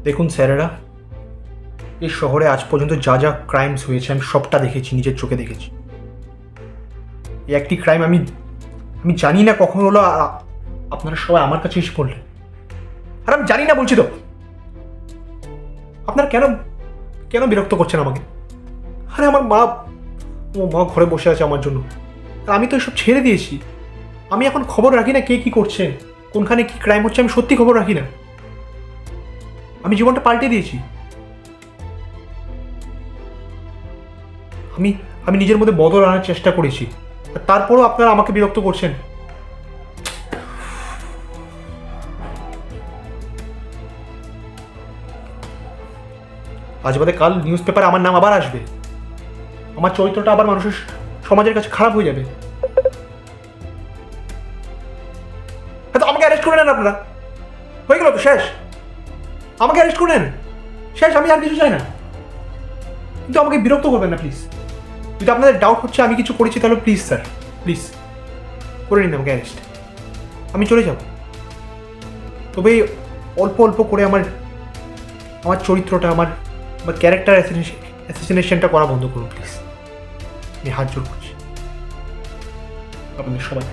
দেখুন স্যারেরা, এই শহরে আজ পর্যন্ত যা যা ক্রাইমস হয়েছে আমি সবটা দেখেছি, নিজের চোখে দেখেছি। এই একটি ক্রাইম আমি আমি জানি না কখন হলো, আর আপনারা সবাই আমার কাছে এসে পড়লেন। আর আমি জানি না বলছি তো। আপনারা কেন কেন বিরক্ত করছেন আমাকে? আরে আমার মা ঘরে বসে আছে আমার জন্য, আর আমি তো এসব ছেড়ে দিয়েছি। আমি এখন খবর রাখি না কে কি করছে, কোনখানে কি ক্রাইম হচ্ছে, আমি সত্যি খবর রাখি না। আমি জীবনটা পাল্টে দিয়েছি। আমি আমি নিজের মধ্যে বদল আনার চেষ্টা করেছি, আর তারপরও আপনারা আমাকে বিরক্ত করছেন। আজ বাদে কাল নিউজ পেপারে আমার নাম আবার আসবে, আমার চরিত্রটা আবার মানুষের সমাজের কাছে খারাপ হয়ে যাবে। হয়তো আমাকে অ্যারেস্ট করে নেন আপনারা, হয়ে গেল তো, শেষ। আমাকে অ্যারেস্ট করে নেন, শেষ। আমি আর কিছু চাই না, কিন্তু আমাকে বিরক্ত করবেন না প্লিজ। যদি আপনাদের ডাউট হচ্ছে আমি কিছু করেছি, তাহলে প্লিজ স্যার, প্লিজ করে নিন আমাকে অ্যারেস্ট। আমি চলে যাব, তবে অল্প অল্প করে আমার আমার চরিত্রটা, আমার আমার ক্যারেক্টার অ্যাসিসিনেশনটা করা বন্ধ করুন প্লিজ। আমি হাত জোর করছি আপনাদের সবাই।